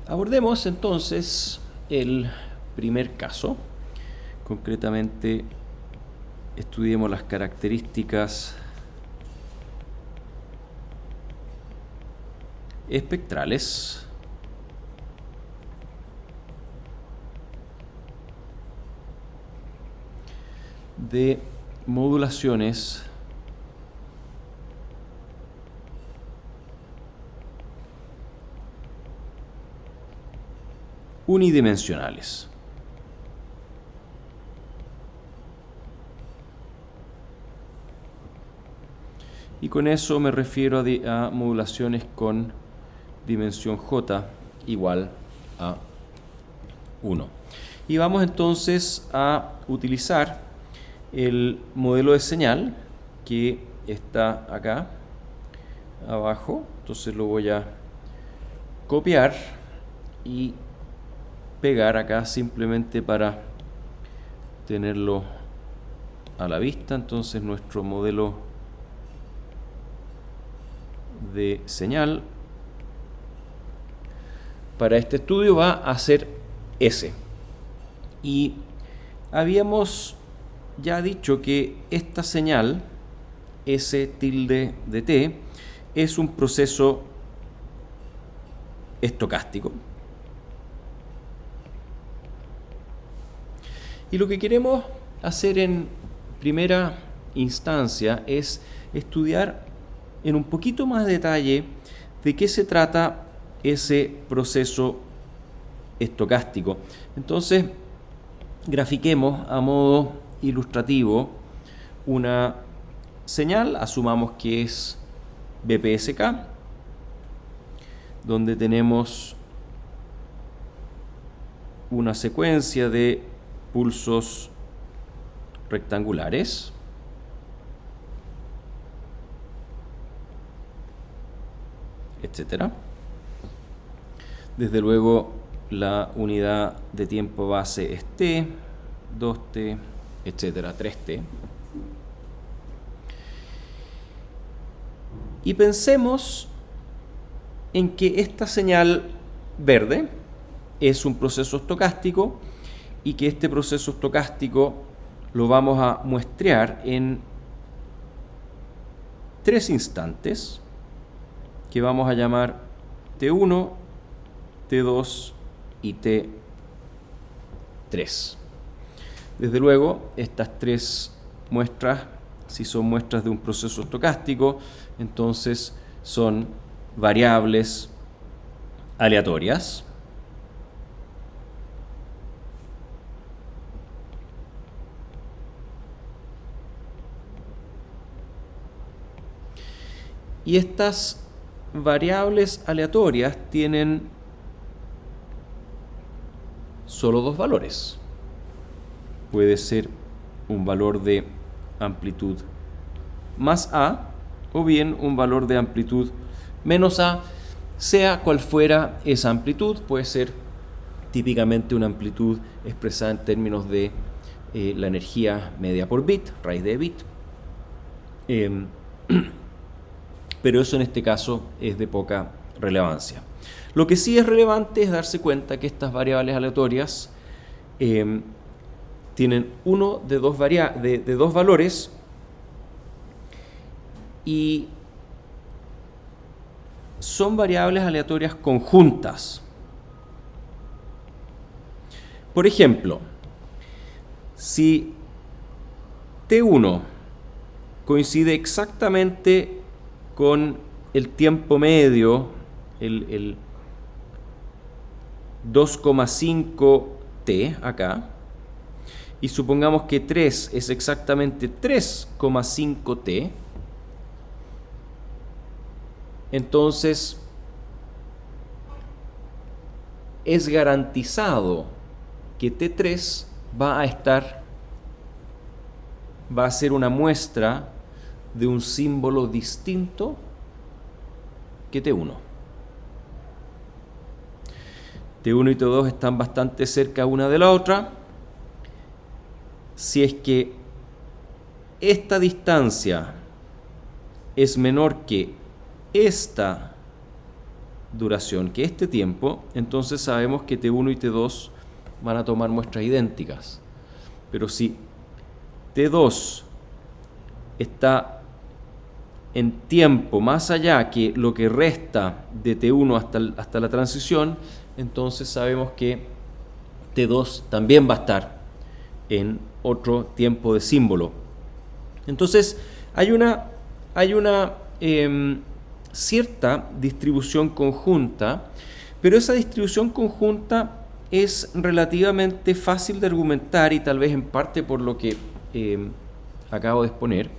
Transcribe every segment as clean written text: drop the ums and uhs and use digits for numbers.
Abordemos entonces el primer caso. Concretamente, estudiemos las características espectrales de modulaciones unidimensionales. Y con eso me refiero a modulaciones con dimensión j igual a 1. Y vamos entonces a utilizar el modelo de señal que está acá abajo. Entonces lo voy a copiar y pegar acá simplemente para tenerlo a la vista. Entonces nuestro modelo de señal para este estudio va a ser S. Y habíamos ya dicho que esta señal S tilde de t es un proceso estocástico. Y lo que queremos hacer en primera instancia es estudiar en un poquito más de detalle de qué se trata ese proceso estocástico. Entonces, grafiquemos a modo ilustrativo una señal, asumamos que es BPSK, donde tenemos una secuencia de pulsos rectangulares. Etcétera. Desde luego, la unidad de tiempo base es t, 2t, etcétera, 3t. Y pensemos en que esta señal verde es un proceso estocástico y que este proceso estocástico lo vamos a muestrear en 3 instantes que vamos a llamar T1, T2 y T3. Desde luego, estas 3 muestras, si son muestras de un proceso estocástico, entonces son variables aleatorias. Y estas variables aleatorias tienen solo 2 valores. Puede ser un valor de amplitud más a o bien un valor de amplitud menos a, sea cual fuera esa amplitud. Puede ser típicamente una amplitud expresada en términos de la energía media por bit, raíz de bit. Pero eso en este caso es de poca relevancia. Lo que sí es relevante es darse cuenta que estas variables aleatorias tienen uno de dos valores y son variables aleatorias conjuntas. Por ejemplo, si T1 coincide exactamente con el tiempo medio, el 2,5t acá, y supongamos que 3 es exactamente 3,5t, entonces es garantizado que T3 va a ser una muestra de un símbolo distinto que T1. T1 y T2 están bastante cerca una de la otra. Si es que esta distancia es menor que esta duración que este tiempo, entonces sabemos que T1 y T2 van a tomar muestras idénticas. Pero si T2 está en tiempo más allá que lo que resta de T1 hasta la transición, entonces sabemos que T2 también va a estar en otro tiempo de símbolo. Entonces hay una cierta distribución conjunta, pero esa distribución conjunta es relativamente fácil de argumentar, y tal vez en parte por lo que acabo de exponer.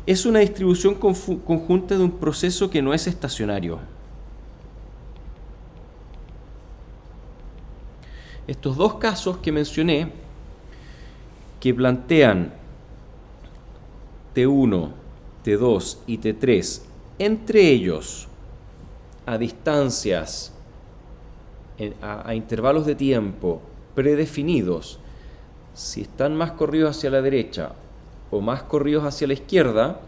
Es una distribución conjunta de un proceso que no es estacionario. Estos dos casos que mencioné, que plantean T1, T2 y T3, entre ellos a distancias, a intervalos de tiempo predefinidos, si están más corridos hacia la derecha o más corridos hacia la izquierda,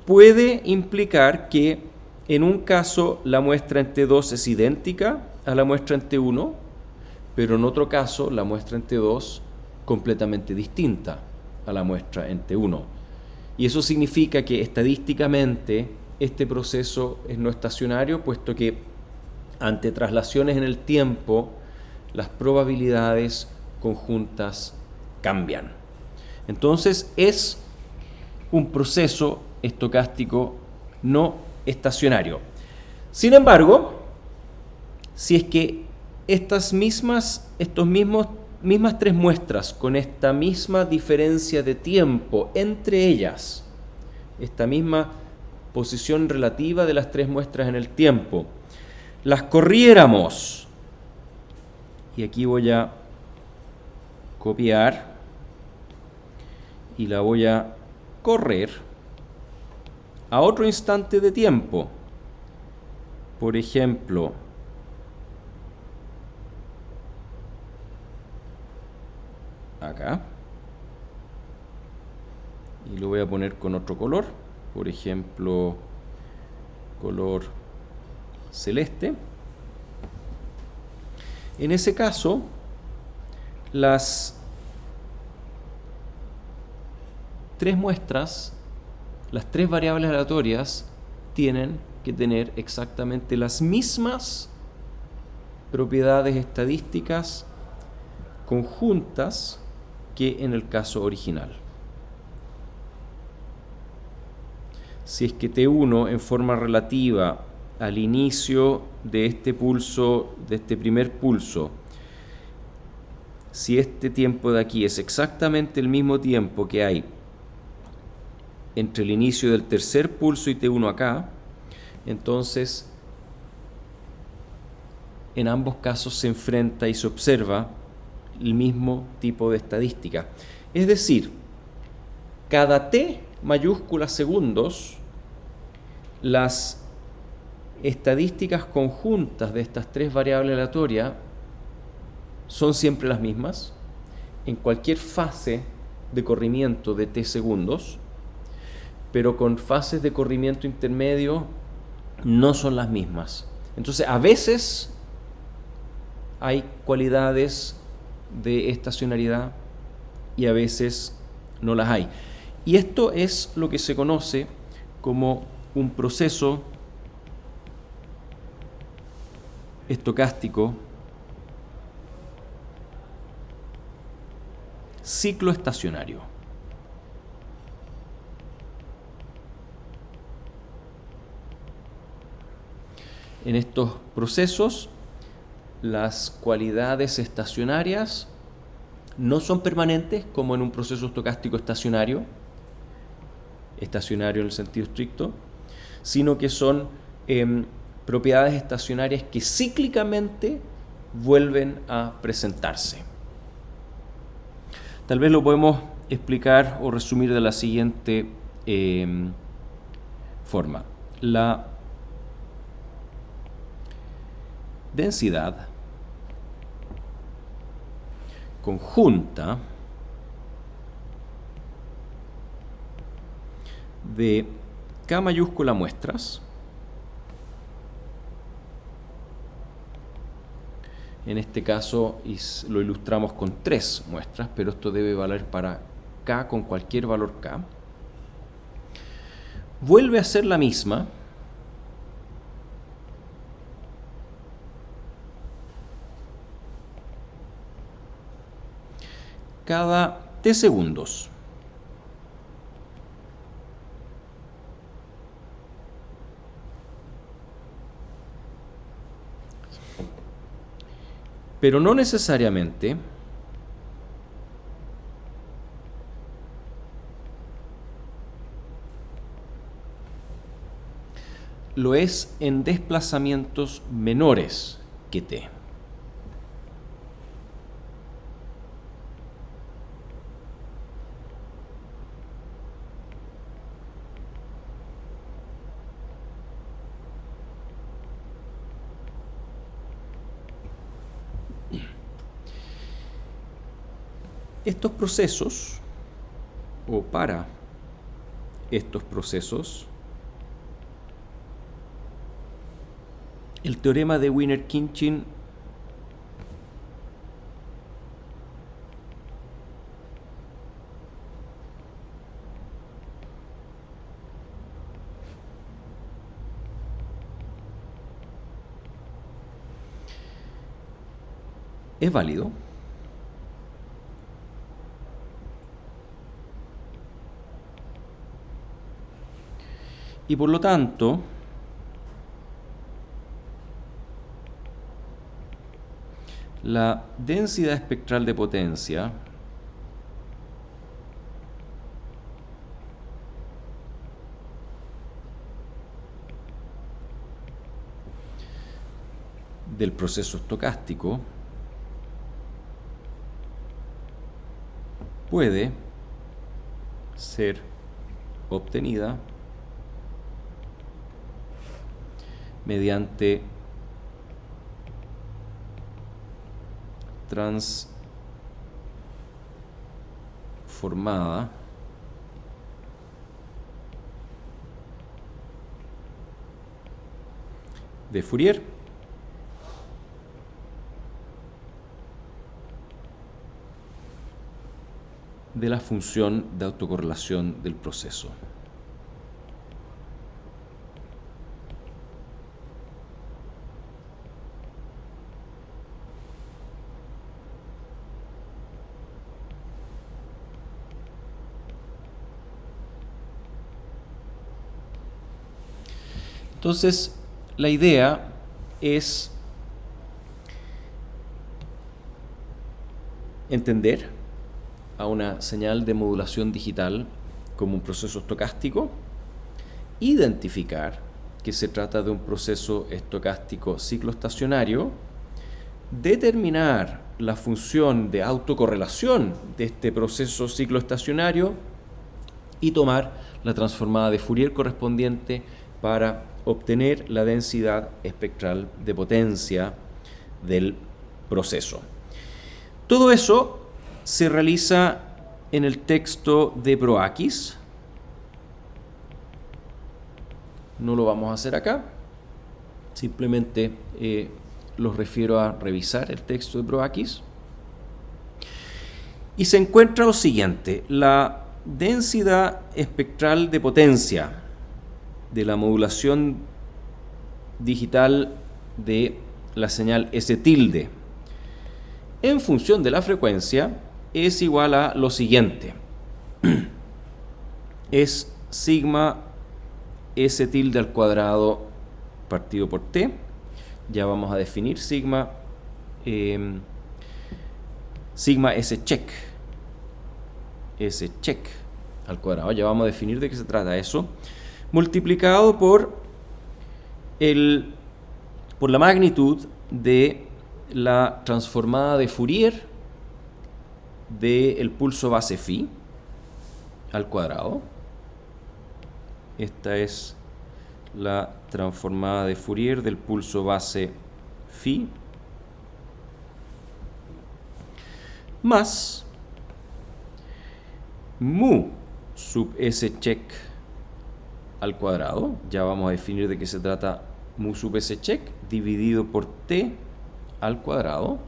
puede implicar que en un caso la muestra en T2 es idéntica a la muestra en T1, pero en otro caso la muestra en T2 completamente distinta a la muestra en T1. Y eso significa que estadísticamente este proceso es no estacionario, puesto que ante traslaciones en el tiempo las probabilidades conjuntas cambian. Entonces es un proceso estocástico no estacionario. Sin embargo, si es que estas mismas tres muestras con esta misma diferencia de tiempo entre ellas, esta misma posición relativa de las tres muestras en el tiempo, las corriéramos, y aquí voy a copiar y la voy a correr a otro instante de tiempo, por ejemplo, acá, y lo voy a poner con otro color, por ejemplo, color celeste. En ese caso, las tres muestras, las tres variables aleatorias, tienen que tener exactamente las mismas propiedades estadísticas conjuntas que en el caso original. Si es que T1 en forma relativa al inicio de este pulso, de este primer pulso, si este tiempo de aquí es exactamente el mismo tiempo que hay entre el inicio del tercer pulso y T1 acá, entonces en ambos casos se enfrenta y se observa el mismo tipo de estadística. Es decir, cada T mayúscula segundos, las estadísticas conjuntas de estas tres variables aleatorias son siempre las mismas en cualquier fase de corrimiento de T segundos, pero con fases de corrimiento intermedio no son las mismas. Entonces, a veces hay cualidades de estacionariedad y a veces no las hay. Y esto es lo que se conoce como un proceso estocástico cicloestacionario. En estos procesos, las cualidades estacionarias no son permanentes como en un proceso estocástico estacionario en el sentido estricto, sino que son propiedades estacionarias que cíclicamente vuelven a presentarse. Tal vez lo podemos explicar o resumir de la siguiente forma. La densidad conjunta de K mayúscula muestras En este caso lo ilustramos con 3 muestras, pero esto debe valer para K con cualquier valor K. Vuelve a ser la misma. Cada T segundos. Pero no necesariamente lo es en desplazamientos menores que t. Estos procesos, o para estos procesos, el teorema de Wiener-Khinchin es válido. Y por lo tanto, la densidad espectral de potencia del proceso estocástico puede ser obtenida mediante transformada de Fourier de la función de autocorrelación del proceso. Entonces, la idea es entender a una señal de modulación digital como un proceso estocástico, identificar que se trata de un proceso estocástico cicloestacionario, determinar la función de autocorrelación de este proceso cicloestacionario y tomar la transformada de Fourier correspondiente para obtener la densidad espectral de potencia del proceso. Todo eso se realiza en el texto de Broakis. No lo vamos a hacer acá. Simplemente los refiero a revisar el texto de Broakis. Y se encuentra lo siguiente: la densidad espectral de potencia de la modulación digital de la señal S tilde en función de la frecuencia es igual a lo siguiente. Es sigma S tilde al cuadrado partido por T. Ya vamos a definir sigma S check. S check al cuadrado. Ya vamos a definir de qué se trata eso. Multiplicado por la magnitud de la transformada de Fourier del pulso base phi al cuadrado. Esta es la transformada de Fourier del pulso base phi más mu sub S check al cuadrado. Ya vamos a definir de qué se trata mu sub S check dividido por T al cuadrado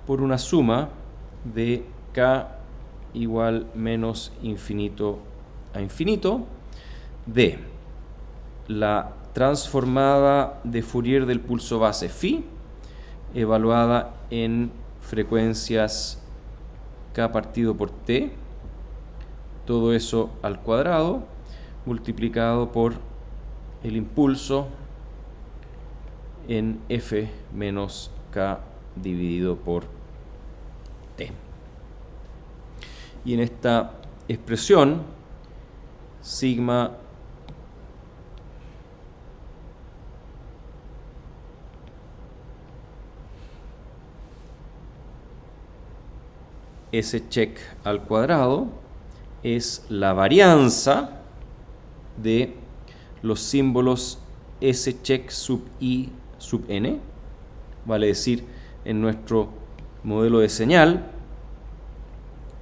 por una suma de k igual menos infinito a infinito de la transformada de Fourier del pulso base phi evaluada en frecuencias k partido por t, todo eso al cuadrado multiplicado por el impulso en f menos k dividido por t. Y en esta expresión, sigma S check al cuadrado es la varianza de los símbolos S check sub i sub n, vale decir, en nuestro modelo de señal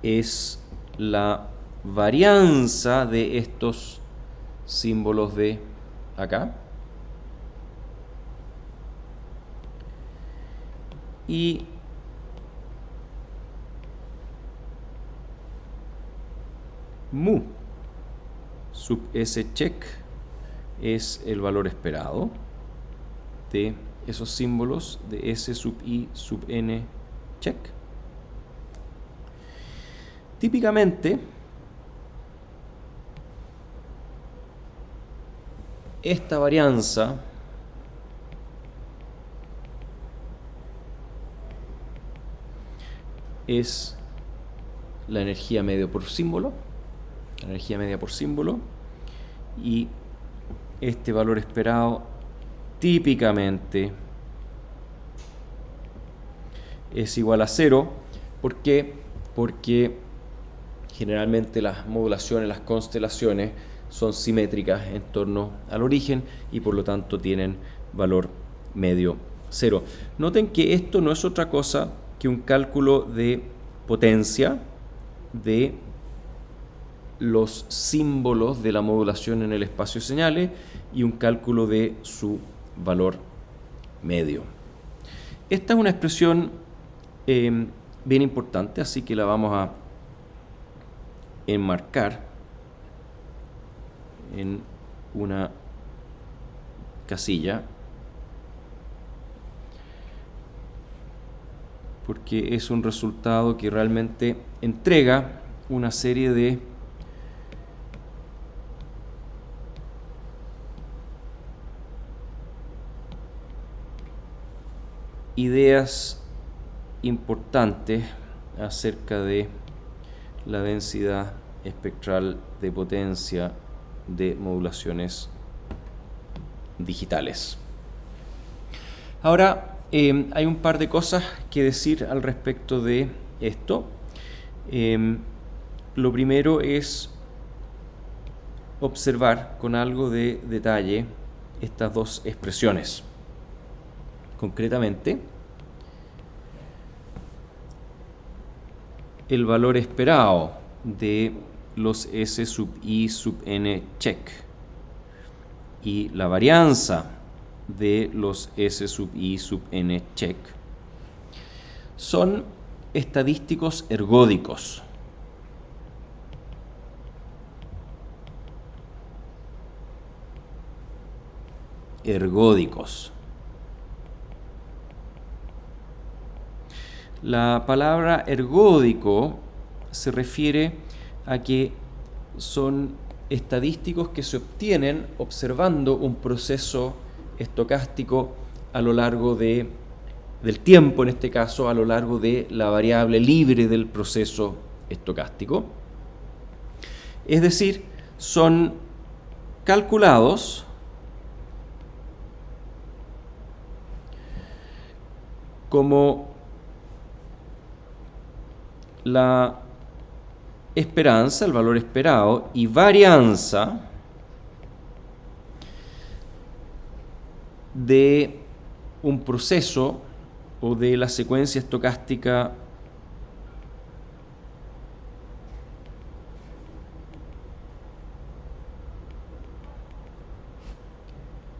es la varianza de estos símbolos de acá y mu sub S check es el valor esperado de esos símbolos de S sub i sub n check. Típicamente, esta varianza es la energía media por símbolo, y este valor esperado típicamente es igual a 0. ¿Por qué? Porque generalmente las modulaciones, las constelaciones son simétricas en torno al origen y por lo tanto tienen valor medio 0. Noten que esto no es otra cosa que un cálculo de potencia de los símbolos de la modulación en el espacio de señales y un cálculo de su valor medio. Esta es una expresión bien importante, así que la vamos a enmarcar en una casilla porque es un resultado que realmente entrega una serie de ideas importantes acerca de la densidad espectral de potencia de modulaciones digitales. Ahora, hay un par de cosas que decir al respecto de esto. Lo primero es observar con algo de detalle estas dos expresiones. Concretamente, el valor esperado de los S sub i sub n check y la varianza de los S sub i sub n check son estadísticos ergódicos. La palabra ergódico se refiere a que son estadísticos que se obtienen observando un proceso estocástico a lo largo del tiempo, en este caso a lo largo de la variable libre del proceso estocástico. Es decir, son calculados como la esperanza, el valor esperado, y varianza de un proceso o de la secuencia estocástica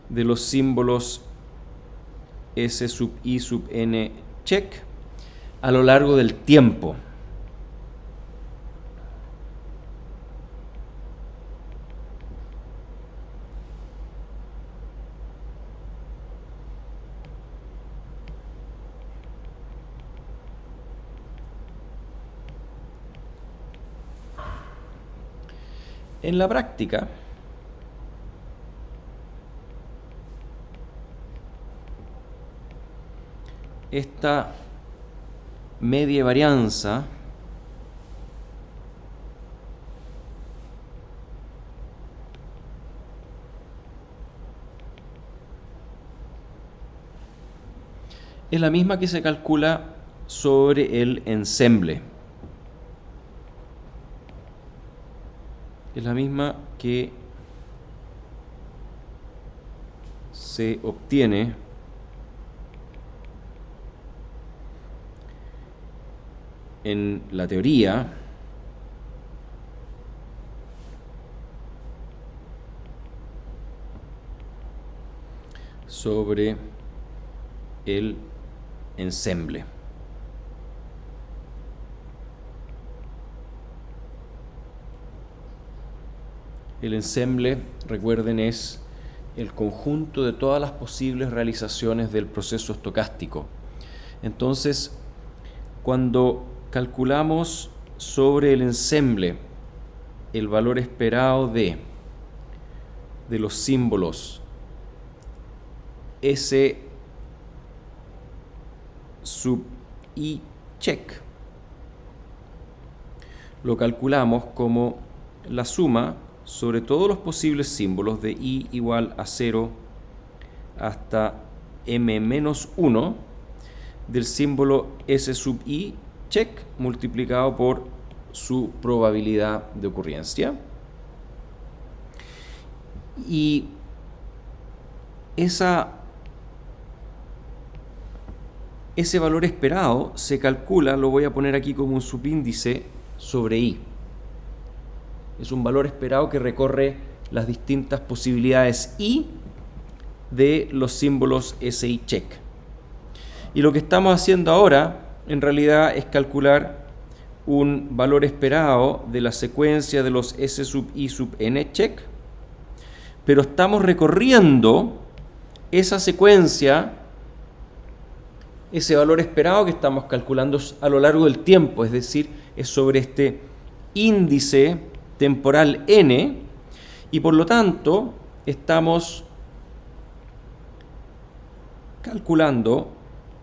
de los símbolos S sub I sub N check a lo largo del tiempo. En la práctica, esta media varianza es la misma que se calcula sobre el ensemble. Es la misma que se obtiene en la teoría sobre el ensemble. El ensemble, recuerden, es el conjunto de todas las posibles realizaciones del proceso estocástico. Entonces, cuando calculamos sobre el ensemble el valor esperado de los símbolos S sub I check, lo calculamos como la suma sobre todos los posibles símbolos de I igual a 0 hasta m menos 1 del símbolo S sub I check multiplicado por su probabilidad de ocurrencia. Y ese valor esperado se calcula, lo voy a poner aquí como un subíndice sobre I. Es un valor esperado que recorre las distintas posibilidades I de los símbolos SI check. Y lo que estamos haciendo ahora, en realidad, es calcular un valor esperado de la secuencia de los S sub I sub N check, pero estamos recorriendo esa secuencia, ese valor esperado que estamos calculando a lo largo del tiempo, es decir, es sobre este índice temporal n, y por lo tanto estamos calculando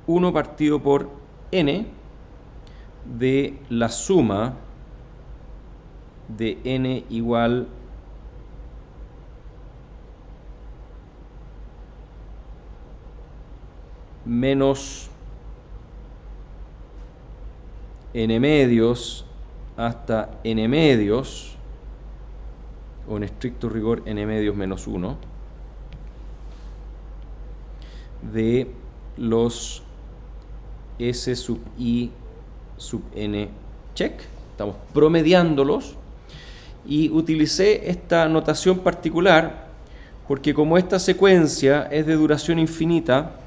1 partido por n de la suma de n igual menos n medios hasta n medios, o en estricto rigor n medios menos 1, de los S sub I sub N check. Estamos promediándolos, y utilicé esta notación particular porque como esta secuencia es de duración infinita,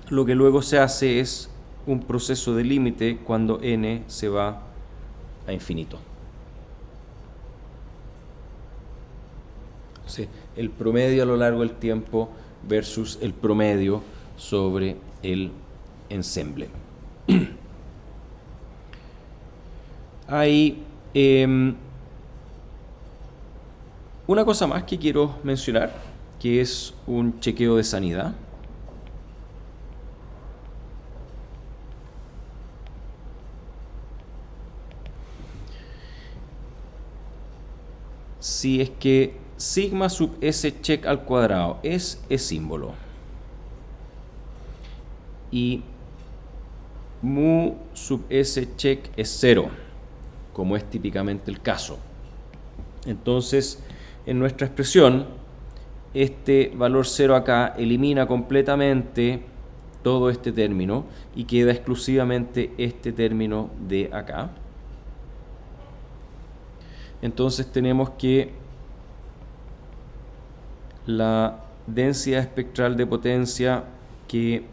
lo que luego se hace es un proceso de límite cuando n se va a infinito. Sí, el promedio a lo largo del tiempo versus el promedio sobre el ensemble. Hay una cosa más que quiero mencionar, que es un chequeo de sanidad. Si es que sigma sub S check al cuadrado es símbolo y mu sub S check es 0, como es típicamente el caso, entonces en nuestra expresión este valor 0 acá elimina completamente todo este término y queda exclusivamente este término de acá. Entonces tenemos que la densidad espectral de potencia que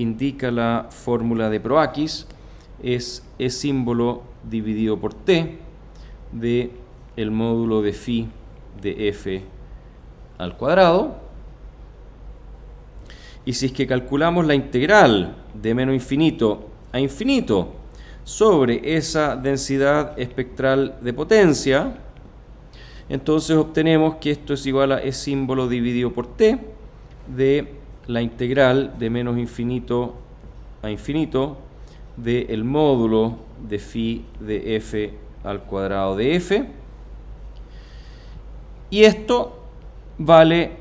indica la fórmula de Proakis, es E símbolo dividido por T de el módulo de phi de f al cuadrado. Y si es que calculamos la integral de menos infinito a infinito sobre esa densidad espectral de potencia, entonces obtenemos que esto es igual a E símbolo dividido por T de la integral de menos infinito a infinito del módulo de phi de f al cuadrado de f. Y esto vale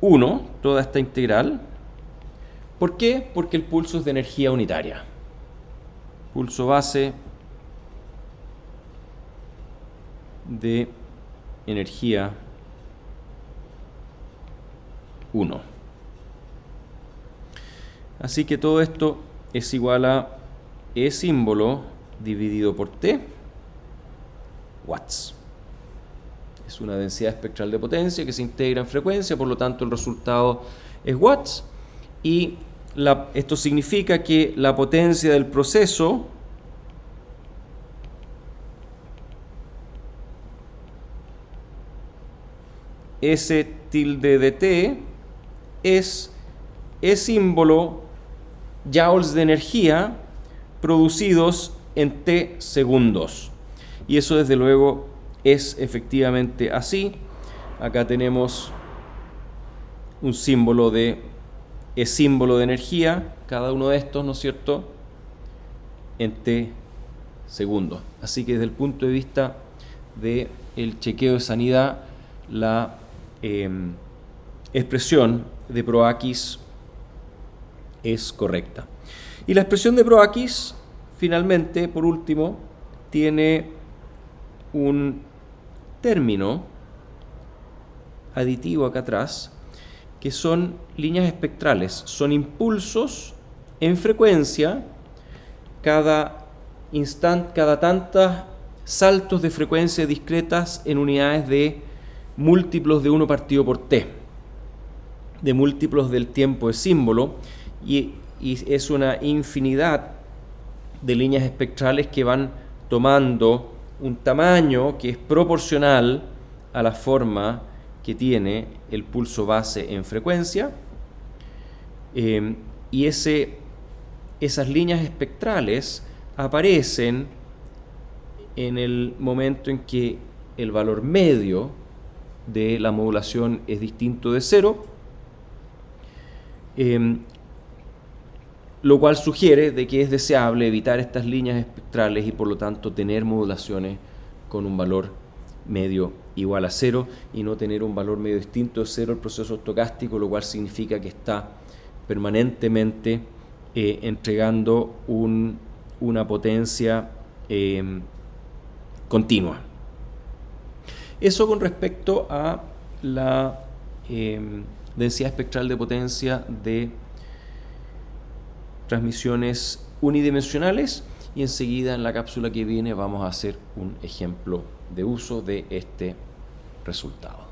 1, toda esta integral. ¿Por qué? Porque el pulso es de energía unitaria. Pulso base de energía 1. Así que todo esto es igual a E símbolo dividido por T, watts. Es una densidad espectral de potencia que se integra en frecuencia, por lo tanto el resultado es watts. Y esto significa que la potencia del proceso S tilde de T es E símbolo joules de energía producidos en T segundos. Y eso desde luego es efectivamente así. Acá tenemos un símbolo de E símbolo de energía, cada uno de estos, ¿no es cierto?, en T segundos. Así que desde el punto de vista del chequeo de sanidad, la expresión de Proakis es correcta. Y la expresión de Proakis, finalmente, por último, tiene un término aditivo acá atrás, que son líneas espectrales, son impulsos en frecuencia cada instante, cada tantos saltos de frecuencia discretas en unidades de múltiplos de 1 partido por t, de múltiplos del tiempo de símbolo, y es una infinidad de líneas espectrales que van tomando un tamaño que es proporcional a la forma que tiene el pulso base en frecuencia, y esas líneas espectrales aparecen en el momento en que el valor medio de la modulación es distinto de 0, lo cual sugiere de que es deseable evitar estas líneas espectrales y por lo tanto tener modulaciones con un valor medio igual a 0 y no tener un valor medio distinto de 0 el proceso estocástico, lo cual significa que está permanentemente entregando una potencia continua. Eso con respecto a la densidad espectral de potencia de transmisiones unidimensionales, y enseguida en la cápsula que viene vamos a hacer un ejemplo de uso de este resultado.